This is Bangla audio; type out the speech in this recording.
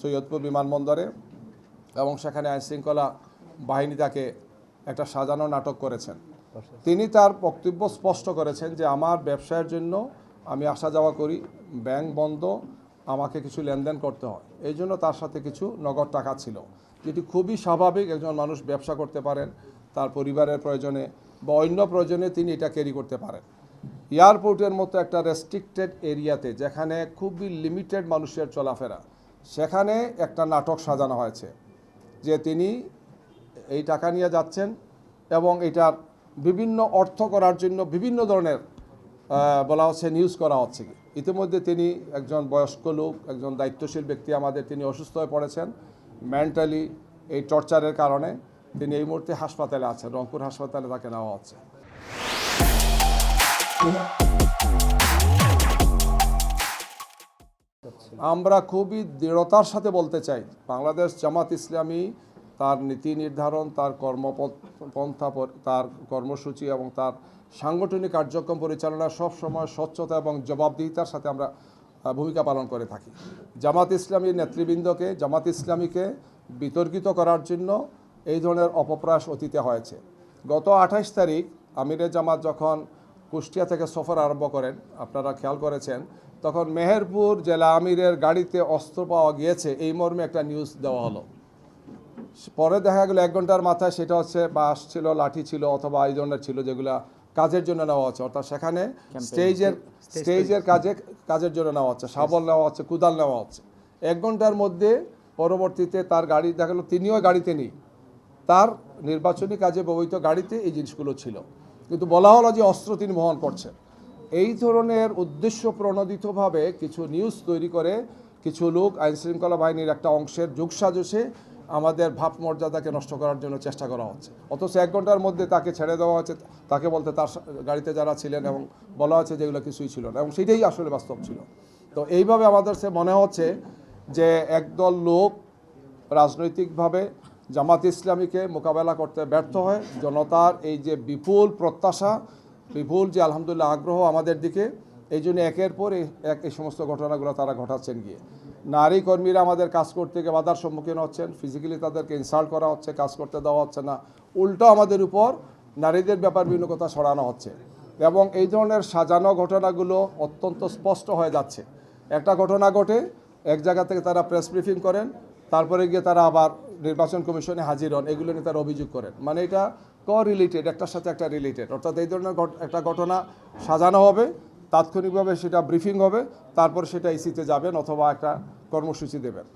সৈয়দপুর বিমানবন্দরে এবং সেখানে আইনশৃঙ্খলা বাহিনী তাকে একটা সাজানো নাটক করেছেন। তিনি তার বক্তব্য স্পষ্ট করেছেন যে আমার ব্যবসায়ের জন্য আমি আসা যাওয়া করি, ব্যাংক বন্ধ, আমাকে কিছু লেনদেন করতে হয়, এই জন্য তার সাথে কিছু নগদ টাকা ছিল, যেটি খুবই স্বাভাবিক। একজন মানুষ ব্যবসা করতে পারেন, তার পরিবারের প্রয়োজনে বা অন্য প্রয়োজনে তিনি এটা ক্যারি করতে পারেন। এয়ারপোর্টের মতো একটা রেস্ট্রিক্টেড এরিয়াতে যেখানে খুবই লিমিটেড মানুষের চলাফেরা, সেখানে একটা নাটক সাজানো হয়েছে যে তিনি এই টাকা নিয়ে যাচ্ছেন এবং এটার বিভিন্ন অর্থ করার জন্য বিভিন্ন ধরনের বলা হচ্ছে নিউজ করা হচ্ছে। ইতিমধ্যে তিনি একজন বয়স্ক লোক, একজন দায়িত্বশীল ব্যক্তি আমাদের, তিনি অসুস্থ হয়ে পড়েছেন মেন্টালি এই টর্চারের কারণে। তিনি এই মুহূর্তে হাসপাতালে আছেন, রংপুর হাসপাতালে তাকে নেওয়া হচ্ছে। আমরা খুবই দৃঢ়তার সাথে বলতে চাই, বাংলাদেশ জামাত ইসলামী তার নীতি নির্ধারণ, তার কর্মপন্থা, তার কর্মসূচি এবং তার সাংগঠনিক কার্যক্রম পরিচালনা সবসময় স্বচ্ছতা এবং জবাবদিহিতার সাথে আমরা ভূমিকা পালন করে থাকি। জামাত ইসলামীর নেতৃবৃন্দকে, জামাত ইসলামীকে বিতর্কিত করার জন্য এই ধরনের অপপ্রয়াস অতীতে হয়েছে। গত 28 তারিখ আমিরে জামাত যখন কুষ্টিয়া থেকে সফর আরম্ভ করেন, আপনারা খেয়াল করেছেন, তখন মেহেরপুর জেলা আমিরের গাড়িতে অস্ত্র পাওয়া গিয়েছে এই মর্মে একটা নিউজ দেওয়া হলো। পরে দেখা গেল 1 ঘন্টার মাথায় সেটা হচ্ছে বাঁশ ছিল, লাঠি ছিল অথবা এই ধরনের ছিল, যেগুলো কাজের জন্য নেওয়া হচ্ছে, অর্থাৎ সেখানে স্টেজের কাজের জন্য নেওয়া হচ্ছে, শাবল নেওয়া হচ্ছে, কুদাল নেওয়া হচ্ছে। 1 ঘন্টার মধ্যে পরবর্তীতে তার গাড়ি দেখা গেল তিনিও গাড়িতে নেই, তার নির্বাচনী কাজে ব্যবহৃত গাড়িতে এই জিনিসগুলো ছিল, কিন্তু বলা হলো যে অস্ত্র তিনি বহন করছেন। এই ধরনের উদ্দেশ্য প্রণোদিতভাবে কিছু নিউজ তৈরি করে কিছু লোক আইনশৃঙ্খলা বাহিনীর একটা অংশের যোগসাজশে আমাদের ভাবমর্যাদাকে নষ্ট করার জন্য চেষ্টা করা হচ্ছে। অথচ 1 ঘন্টার মধ্যে তাকে ছেড়ে দেওয়া হচ্ছে, তাকে বলতে তার গাড়িতে যারা ছিলেন এবং বলা হচ্ছে যেগুলো কিছুই ছিল না, এবং সেটাই আসলে বাস্তব ছিল। তো এইভাবে আমাদের সে মনে হচ্ছে যে একদল লোক রাজনৈতিকভাবে জামাত ইসলামীকে মোকাবেলা করতে ব্যর্থ হয়। জনতার এই যে বিপুল প্রত্যাশা, বিপুল যে আলহামদুলিল্লাহ আগ্রহ আমাদের দিকে, এই জন্য একের পর এক এই সমস্ত ঘটনাগুলো তারা ঘটাচ্ছেন। গিয়ে নারী কর্মীরা আমাদের কাজ করতে গিয়ে বাধার সম্মুখীন হচ্ছেন, ফিজিক্যালি তাদেরকে ইনসাল্ট করা হচ্ছে, কাজ করতে দেওয়া হচ্ছে না, উল্টো আমাদের উপর নারীদের ব্যাপার বিভিন্ন কথা ছড়ানো হচ্ছে। এবং এই ধরনের সাজানো ঘটনাগুলো অত্যন্ত স্পষ্ট হয়ে যাচ্ছে। একটা ঘটনা ঘটে, এক জায়গা থেকে তারা প্রেস ব্রিফিং করেন, তারপরে গিয়ে তারা আবার নির্বাচন কমিশনে হাজির হন, এগুলো নিয়ে তারা অভিযোগ করেন। মানে এটা রিলেটেড, একটার সাথে একটা রিলেটেড, অর্থাৎ এই ধরনের একটা ঘটনা সাজানো হবে, তাৎক্ষণিকভাবে সেটা ব্রিফিং হবে, তারপর সেটা ইসিতে যাবেন অথবা একটা কর্মসূচি দেবেন।